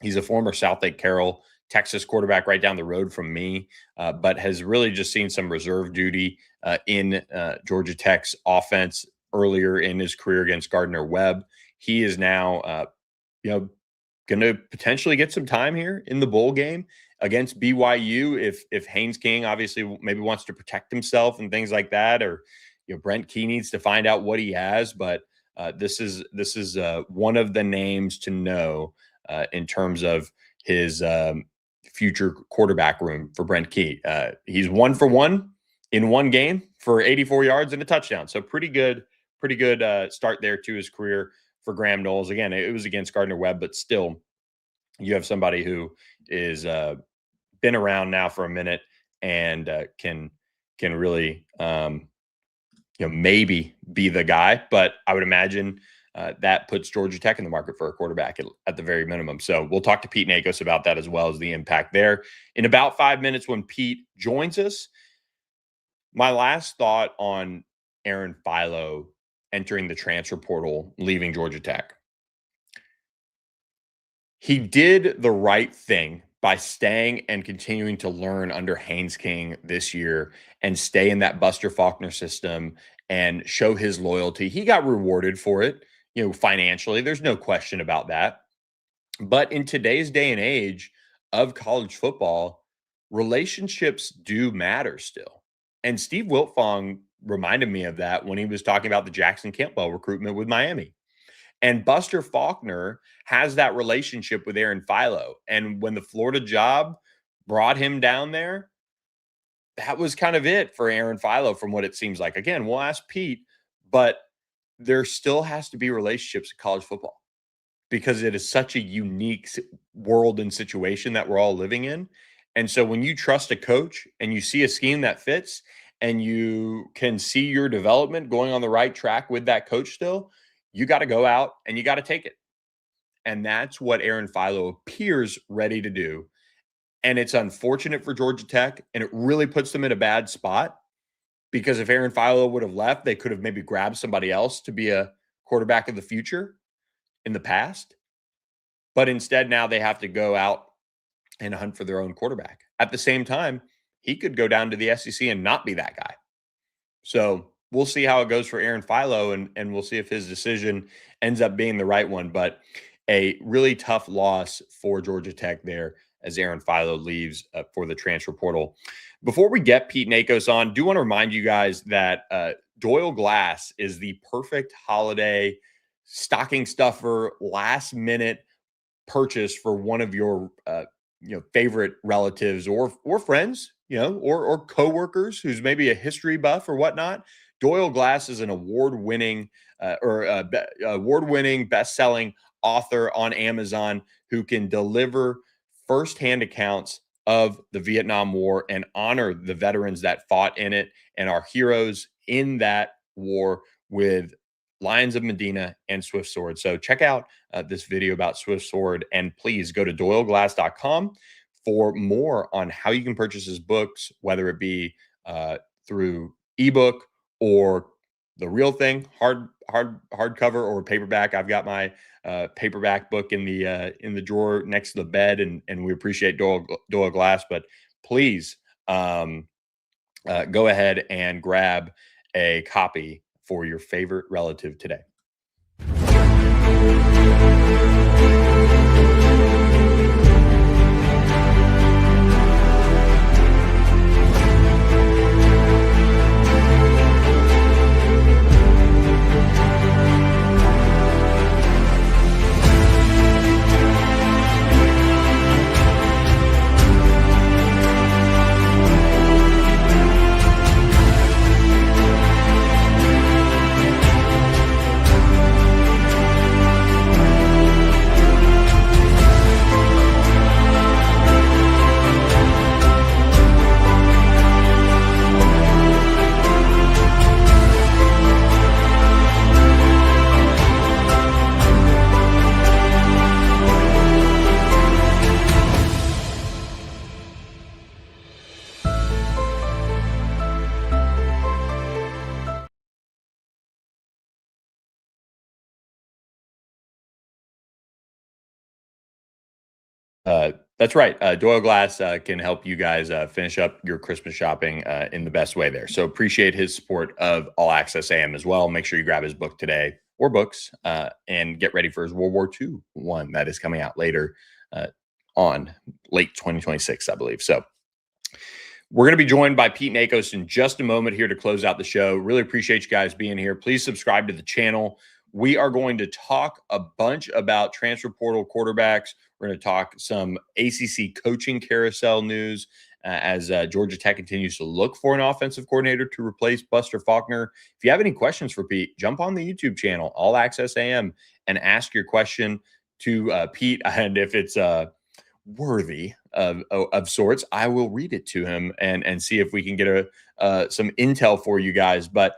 He's a former South Lake Carroll, Texas quarterback right down the road from me, but has really just seen some reserve duty in Georgia Tech's offense earlier in his career against Gardner-Webb. He is now, going to potentially get some time here in the bowl game against BYU if Haynes King obviously maybe wants to protect himself and things like that, or Brent Key needs to find out what he has. But this is one of the names to know in terms of his future quarterback room for Brent Key. He's 1 for 1 in one game for 84 yards and a touchdown. So pretty good start there to his career for Graham Knowles. Again, it was against Gardner-Webb, but still you have somebody who is been around now for a minute and can really maybe be the guy. But I would imagine that puts Georgia Tech in the market for a quarterback at the very minimum. So we'll talk to Pete Nakos about that as well as the impact there in about 5 minutes when Pete joins us. My last thought on Aaron Philo entering the transfer portal, leaving Georgia Tech. He did the right thing by staying and continuing to learn under Haynes King this year and stay in that Buster Faulkner system and show his loyalty. He got rewarded for it, financially. There's no question about that. But in today's day and age of college football, relationships do matter still. And Steve Wiltfong reminded me of that when he was talking about the Jackson Campbell recruitment with Miami. And Buster Faulkner has that relationship with Aaron Philo. And when the Florida job brought him down there, that was kind of it for Aaron Philo from what it seems like. Again, we'll ask Pete, but there still has to be relationships in college football because it is such a unique world and situation that we're all living in. And so when you trust a coach and you see a scheme that fits and you can see your development going on the right track with that coach still, you got to go out and you got to take it. And that's what Aaron Philo appears ready to do. And it's unfortunate for Georgia Tech, and it really puts them in a bad spot because if Aaron Philo would have left, they could have maybe grabbed somebody else to be a quarterback of the future in the past. But instead, now they have to go out and hunt for their own quarterback. At the same time, he could go down to the SEC and not be that guy. So we'll see how it goes for Aaron Philo, and we'll see if his decision ends up being the right one. But a really tough loss for Georgia Tech there as Aaron Philo leaves for the transfer portal. Before we get Pete Nakos on, do want to remind you guys that Doyle Glass is the perfect holiday stocking stuffer, last minute purchase for one of your favorite relatives or friends, or coworkers who's maybe a history buff or whatnot. Doyle Glass is an award-winning best-selling author on Amazon who can deliver firsthand accounts of the Vietnam War and honor the veterans that fought in it and our heroes in that war with Lions of Medina and Swift Sword. So check out this video about Swift Sword, and please go to doyleglass.com for more on how you can purchase his books, whether it be through ebook or the real thing, hardcover or paperback. I've got my paperback book in the drawer next to the bed, and we appreciate Doyle Glass. But please go ahead and grab a copy for your favorite relative today. That's right. Doyle Glass can help you guys finish up your Christmas shopping in the best way there. So appreciate his support of All Access AM as well. Make sure you grab his book today or books and get ready for his World War II one that is coming out later on late 2026, I believe. So we're going to be joined by Pete Nakos in just a moment here to close out the show. Really appreciate you guys being here. Please subscribe to the channel. We are going to talk a bunch about transfer portal quarterbacks. We're going to talk some ACC coaching carousel news as Georgia Tech continues to look for an offensive coordinator to replace Buster Faulkner. If you have any questions for Pete, jump on the YouTube channel, All Access AM, and ask your question to Pete. And if it's worthy of sorts, I will read it to him and see if we can get some intel for you guys. But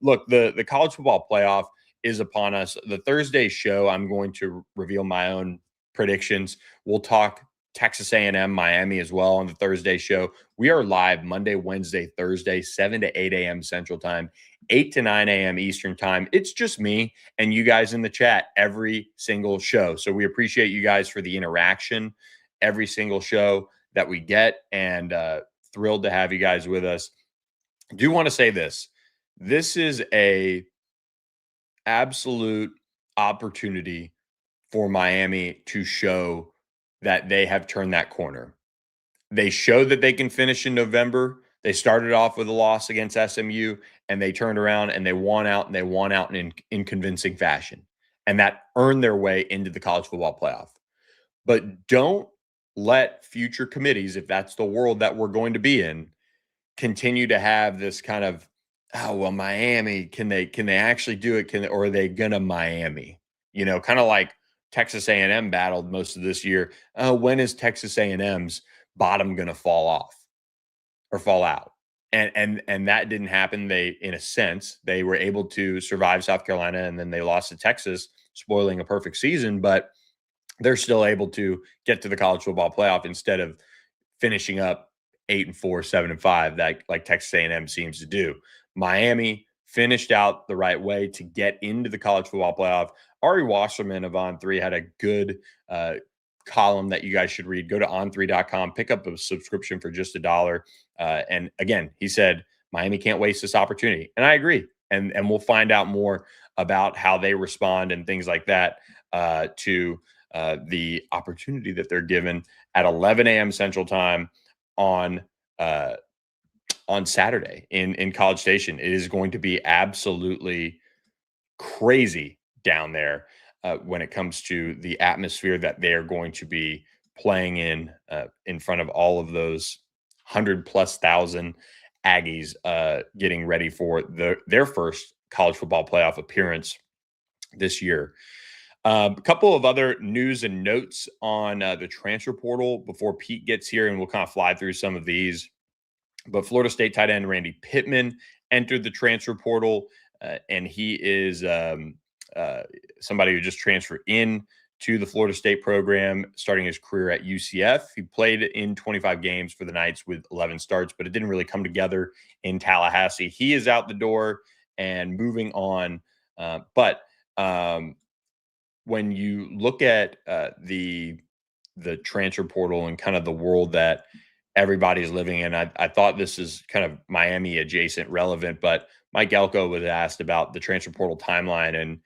look, the college football playoff is upon us. The Thursday show, I'm going to reveal my own predictions. We'll talk Texas A&M, Miami as well on the Thursday show. We are live Monday, Wednesday, Thursday, 7 to 8 a.m. Central Time, 8 to 9 a.m. Eastern Time. It's just me and you guys in the chat every single show. So we appreciate you guys for the interaction every single show that we get, and thrilled to have you guys with us. I do want to say this. This is a absolute opportunity for Miami to show that they have turned that corner. They showed that they can finish in November. They started off with a loss against SMU, and they turned around and they won out, and they won out in convincing fashion. And that earned their way into the college football playoff. But don't let future committees, if that's the world that we're going to be in, continue to have this kind of, oh, well, Miami, can they actually do it? Or are they gonna Miami? You know, kind of like Texas A&M battled most of this year. When is Texas A&M's bottom gonna fall off or fall out? And that didn't happen. They, in a sense, they were able to survive South Carolina, and then they lost to Texas, spoiling a perfect season, but they're still able to get to the college football playoff instead of finishing up 8-4, 7-5, like Texas A&M seems to do. Miami finished out the right way to get into the college football playoff. Ari Wasserman of On3 had a good column that you guys should read. Go to on3.com, pick up a subscription for just $1. And again, he said, Miami can't waste this opportunity. And I agree. And we'll find out more about how they respond and things like that to the opportunity that they're given at 11 a.m. Central Time on Saturday in College Station. It is going to be absolutely crazy down there when it comes to the atmosphere that they're going to be playing in front of all of those 100,000+ Aggies getting ready for their first college football playoff appearance this year. A couple of other news and notes on the transfer portal before Pete gets here, and we'll kind of fly through some of these. But Florida State tight end Randy Pittman entered the transfer portal, and he is somebody who just transferred in to the Florida State program, starting his career at UCF. He played in 25 games for the Knights with 11 starts, but it didn't really come together in Tallahassee. He is out the door and moving on. But when you look at the transfer portal and kind of the world that everybody's living in, I thought this is kind of Miami adjacent relevant, but Mike Elko was asked about the transfer portal timeline, and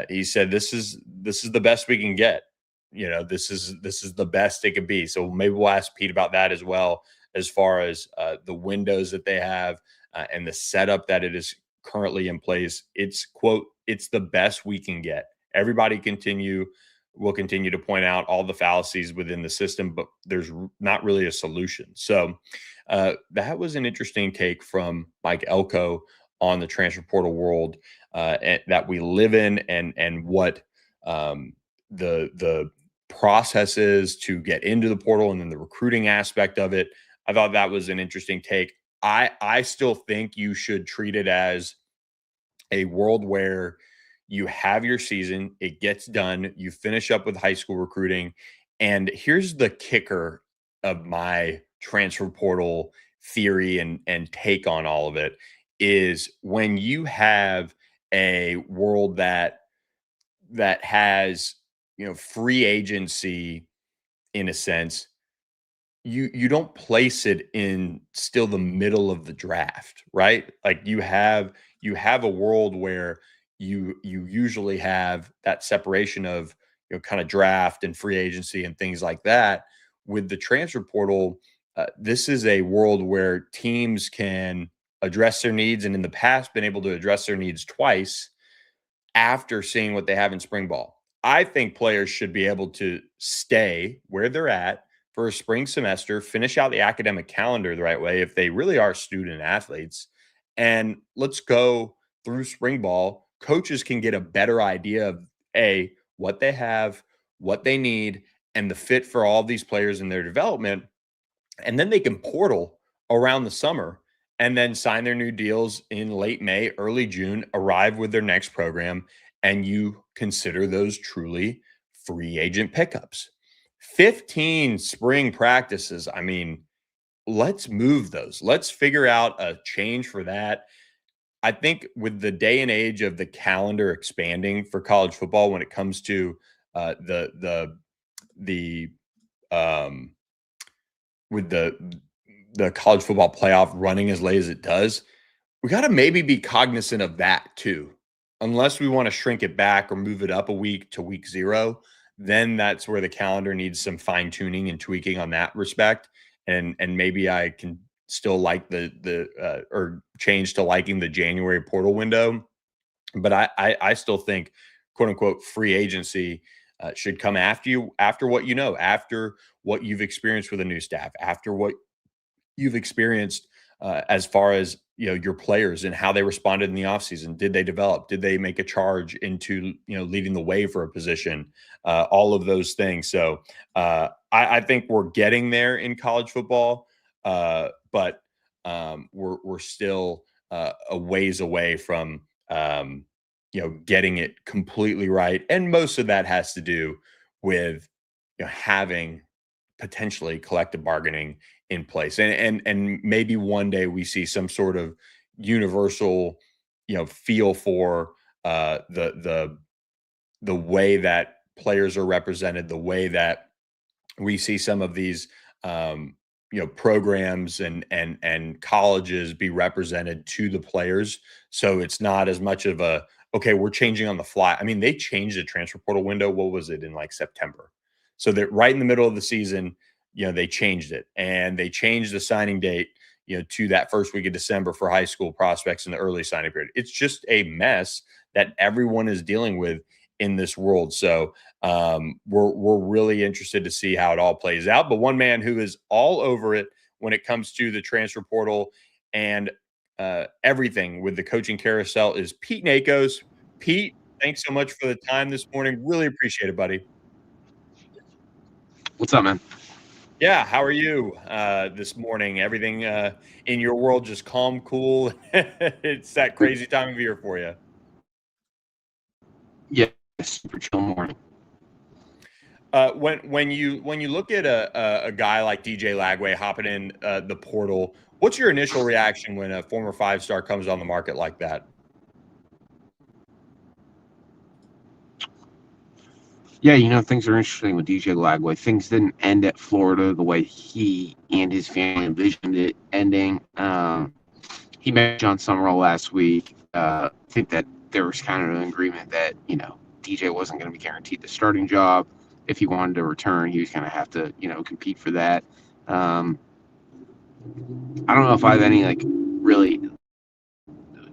he said, this is the best we can get. You know, this is the best it could be. So maybe we'll ask Pete about that as well, as far as the windows that they have and the setup that it is currently in place. It's, quote, it's the best we can get. Everybody will continue to point out all the fallacies within the system, but there's not really a solution. So that was an interesting take from Mike Elko on the transfer portal world that we live in, and what the process is to get into the portal, and then the recruiting aspect of it. I thought that was an interesting take. I still think you should treat it as a world where you have your season, it gets done, you finish up with high school recruiting. And here's the kicker of my transfer portal theory and take on all of it, is when you have a world that has, you know, free agency in a sense, you don't place it in still the middle of the draft, right? Like you have a world where you usually have that separation of, you know, kind of draft and free agency and things like that. With the transfer portal, this is a world where teams can address their needs, and in the past been able to address their needs twice after seeing what they have in spring ball. I think players should be able to stay where they're at for a spring semester, finish out the academic calendar the right way if they really are student athletes, and let's go through spring ball. Coaches can get a better idea of what they have, what they need, and the fit for all these players in their development. And then they can portal around the summer and then sign their new deals in late May, early June, arrive with their next program, and you consider those truly free agent pickups. 15 spring practices. I mean, let's move those. Let's figure out a change for that. I think with the day and age of the calendar expanding for college football, when it comes to the um, with the college football playoff running as late as it does, we got to maybe be cognizant of that too. Unless we want to shrink it back or move it up a week to week 0, then that's where the calendar needs some fine tuning and tweaking on that respect. And maybe I can still like or change to liking the January portal window, but I still think quote unquote free agency should come after what after what you've experienced with a new staff, after what you've experienced as far as your players and how they responded in the offseason. Did they develop? Did they make a charge into leading the way for a position? All of those things. So I think we're getting there in college football, but we're still a ways away from getting it completely right. And most of that has to do with having potentially collective bargaining in place, and maybe one day we see some sort of universal feel for the way that players are represented, the way that we see some of these programs and colleges be represented to the players, so it's not as much of a okay, we're changing on the fly. I mean, they changed the transfer portal window, what was it, in like September, so that right in the middle of the season they changed it, and they changed the signing date to that first week of December for high school prospects in the early signing period. It's just a mess that everyone is dealing with in this world. So we're really interested to see how it all plays out. But one man who is all over it when it comes to the transfer portal and everything with the coaching carousel is Pete Nakos. Pete, thanks so much for the time this morning. Really appreciate it, buddy. What's up, man? Yeah, how are you this morning? Everything in your world just calm, cool? It's that crazy time of year for you. Yeah, super chill morning. When you look at a guy like DJ Lagway hopping in the portal, what's your initial reaction when a former 5-star comes on the market like that? Yeah, things are interesting with DJ Lagway. Things didn't end at Florida the way he and his family envisioned it ending. He met John Summerall last week. I think that there was kind of an agreement that, DJ wasn't going to be guaranteed the starting job. If he wanted to return, he was going to have to, compete for that. I don't know if I have any, really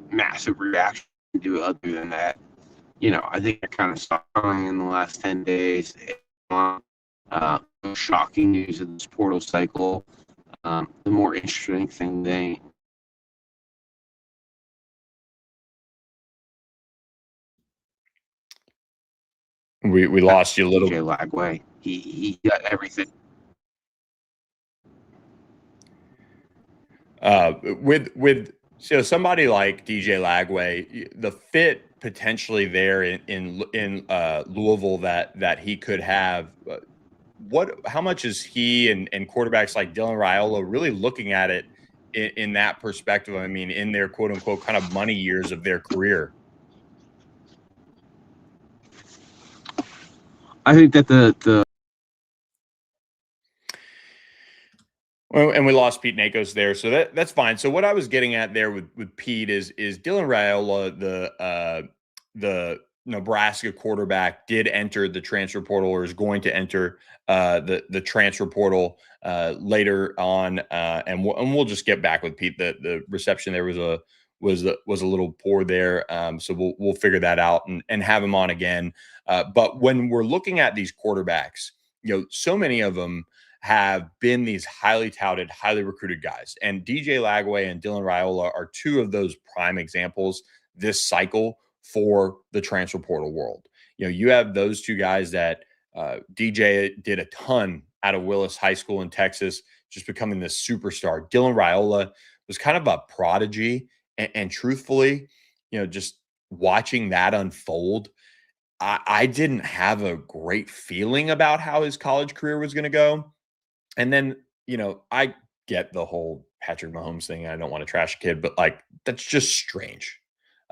massive reaction to it other than that. I think I kind of stopped going in the last 10 days. Shocking news of this portal cycle. The more interesting thing We lost you a little. DJ Lagway. He got everything. With somebody like DJ Lagway, the fit potentially there in Louisville that he could have. How much is he and quarterbacks like Dylan Raiola really looking at it in that perspective? I mean, in their quote unquote kind of money years of their career. I think that the Well, and we lost Pete Nakos there, so that's fine. So what I was getting at there with Pete is Dylan Raiola, the Nebraska quarterback, did enter the transfer portal, or is going to enter the transfer portal later on, and we'll just get back with Pete. The reception there was a little poor there, so we'll figure that out and have him on again. But when we're looking at these quarterbacks, so many of them have been these highly touted, highly recruited guys. And DJ Lagway and Dylan Raiola are two of those prime examples this cycle for the transfer portal world. You have those two guys that DJ did a ton out of Willis High School in Texas, just becoming this superstar. Dylan Raiola was kind of a prodigy. And truthfully, just watching that unfold I didn't have a great feeling about how his college career was going to go. And then, I get the whole Patrick Mahomes thing. I don't want to trash a kid, but like that's just strange.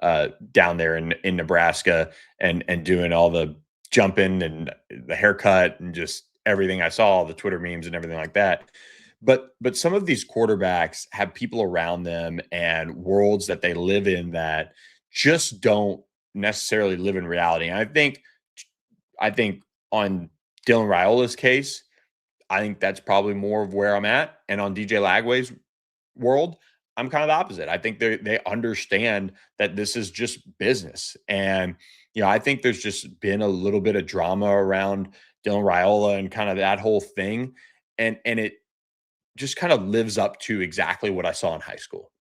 Down there in Nebraska and doing all the jumping and the haircut and just everything I saw, all the Twitter memes and everything like that. But some of these quarterbacks have people around them and worlds that they live in that just don't necessarily live in reality. And I think on Dylan Raiola's case, I think that's probably more of where I'm at. And on DJ Lagway's world, I'm kind of the opposite. I think they understand that this is just business. And, I think there's just been a little bit of drama around Dylan Raiola and kind of that whole thing. And it just kind of lives up to exactly what I saw in high school.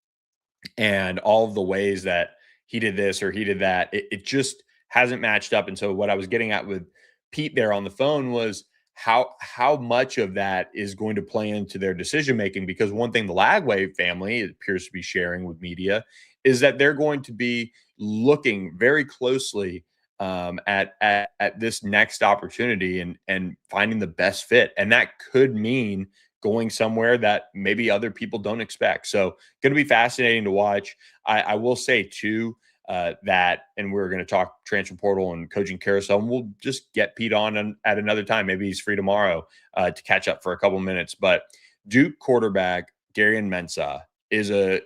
And all of the ways that he did this or he did that, it just hasn't matched up. And so what I was getting at with Pete there on the phone was how much of that is going to play into their decision making. Because one thing the Lagway family appears to be sharing with media is that they're going to be looking very closely at this next opportunity and finding the best fit. And that could mean going somewhere that maybe other people don't expect. So going to be fascinating to watch. I will say too, that, and we're going to talk transfer portal and coaching carousel, and we'll just get Pete on at another time. Maybe he's free tomorrow to catch up for a couple minutes. But Duke quarterback Darian Mensah is a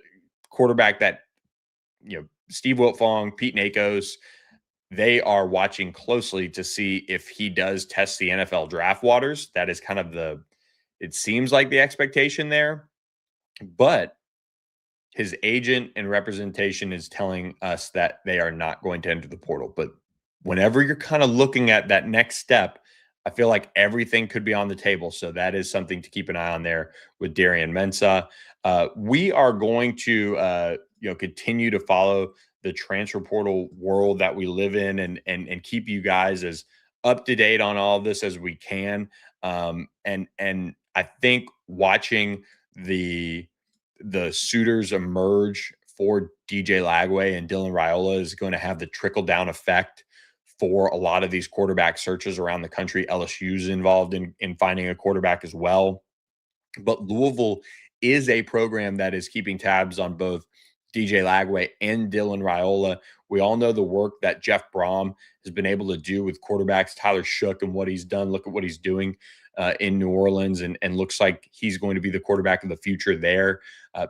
quarterback that, Steve Wiltfong, Pete Nakos, they are watching closely to see if he does test the NFL draft waters. That is kind of it seems like the expectation there, but his agent and representation is telling us that they are not going to enter the portal. But whenever you're kind of looking at that next step, I feel like everything could be on the table. So that is something to keep an eye on there with Darian Mensah. We are going to, continue to follow the transfer portal world that we live in and keep you guys as up to date on all of this as we can. And I think watching the suitors emerge for DJ Lagway and Dylan Raiola is going to have the trickle down effect for a lot of these quarterback searches around the country. LSU's involved in finding a quarterback as well. But Louisville is a program that is keeping tabs on both DJ Lagway and Dylan Raiola. We all know the work that Jeff Brom has been able to do with quarterbacks, Tyler Shook, and what he's done. Look at what he's doing in New Orleans, and looks like he's going to be the quarterback of the future there.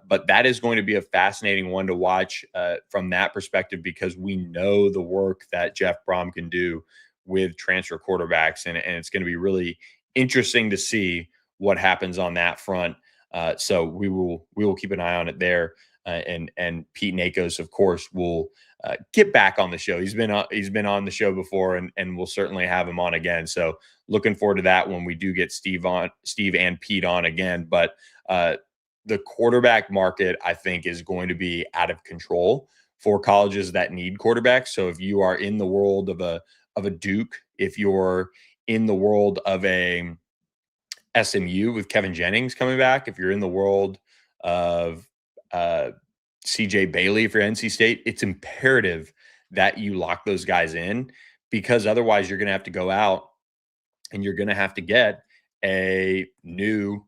But that is going to be a fascinating one to watch from that perspective, because we know the work that Jeff Brom can do with transfer quarterbacks, and it's going to be really interesting to see what happens on that front. So we will keep an eye on it there. And Pete Nakos, of course, will get back on the show. He's been on the show before, and we'll certainly have him on again. So looking forward to that when we do get Steve and Pete on again. But the quarterback market, I think, is going to be out of control for colleges that need quarterbacks. So if you are in the world of a Duke, if you're in the world of a SMU with Kevin Jennings coming back, if you're in the world of CJ Bailey for NC State, it's imperative that you lock those guys in, because otherwise you're going to have to go out and you're going to have to get a new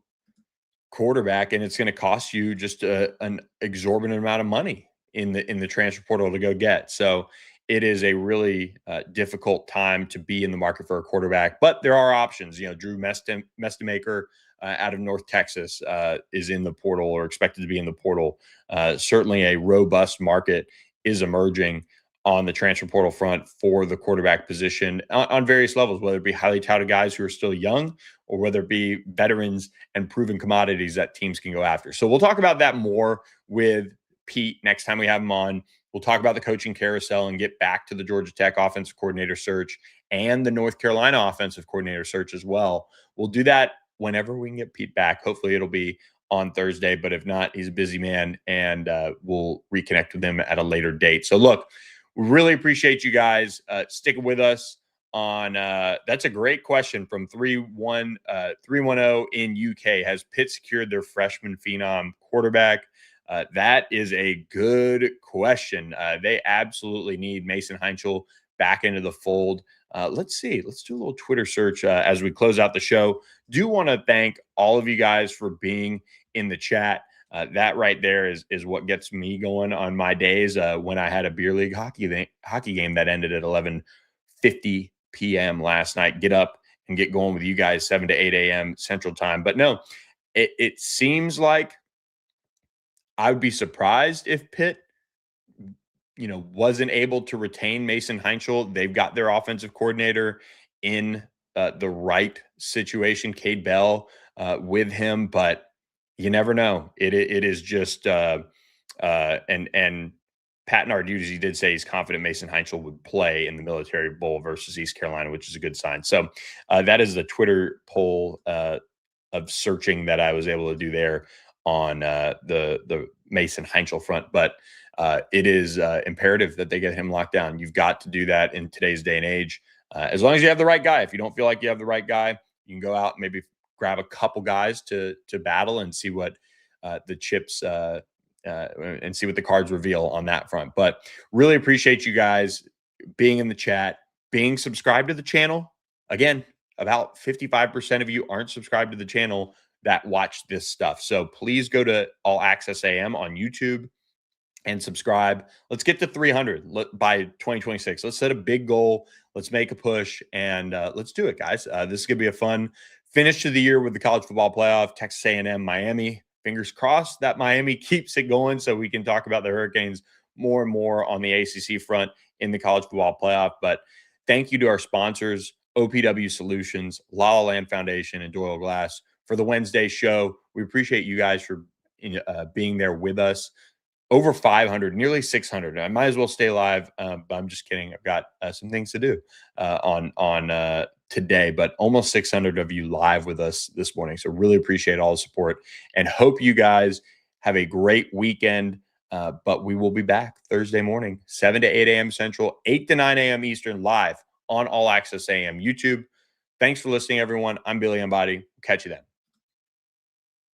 quarterback, and it's going to cost you just an exorbitant amount of money in the transfer portal to go get. So it is a really difficult time to be in the market for a quarterback, but there are options. Drew Mestemaker out of North Texas is in the portal, or expected to be in the portal. Certainly a robust market is emerging on the transfer portal front for the quarterback position on various levels, whether it be highly touted guys who are still young, or whether it be veterans and proven commodities that teams can go after. So we'll talk about that more with Pete next time we have him on. We'll talk about the coaching carousel and get back to the Georgia Tech offensive coordinator search and the North Carolina offensive coordinator search as well. We'll do that whenever we can get Pete back. Hopefully it'll be on Thursday, but if not, he's a busy man, and we'll reconnect with him at a later date. So look, we really appreciate you guys sticking with us on that's a great question from 310 in UK. Has Pitt secured their freshman phenom quarterback? That is a good question. They absolutely need Mason Heinchel back into the fold. Let's see. Let's do a little Twitter search as we close out the show. Do want to thank all of you guys for being in the chat. That right there is what gets me going on my days when I had a beer league hockey game that ended at 11:50 p.m. last night. Get up and get going with you guys 7 to 8 a.m. Central Time. But no, it seems like I would be surprised if Pitt, wasn't able to retain Mason Heinchel. They've got their offensive coordinator in the right situation, Cade Bell, with him, but you never know. It is just and Pat Narduzzi, he did say he's confident Mason Heinchel would play in the Military Bowl versus East Carolina, which is a good sign. So that is the Twitter poll of searching that I was able to do there on the Mason Heinchel front. But it is imperative that they get him locked down. You've got to do that in today's day and age. As long as you have the right guy. If you don't feel like you have the right guy, you can go out and maybe grab a couple guys to battle and see what the chips and see what the cards reveal on that front. But really appreciate you guys being in the chat, being subscribed to the channel. Again, about 55% of you aren't subscribed to the channel that watch this stuff. So please go to All Access AM on YouTube and subscribe. Let's get to 300 by 2026. Let's set a big goal. Let's make a push, and let's do it, guys. This is going to be a fun finish to the year with the college football playoff, Texas A&M, Miami. Fingers crossed that Miami keeps it going so we can talk about the Hurricanes more and more on the ACC front in the college football playoff. But thank you to our sponsors, OPW Solutions, La La Land Foundation, and Doyle Glass for the Wednesday show. We appreciate you guys for being there with us. Over 500, nearly 600. I might as well stay live, but I'm just kidding. I've got some things to do on today, but almost 600 of you live with us this morning. So really appreciate all the support and hope you guys have a great weekend. But we will be back Thursday morning, 7 to 8 a.m. Central, 8 to 9 a.m. Eastern, live on All Access AM YouTube. Thanks for listening, everyone. I'm Billy Embody. Catch you then.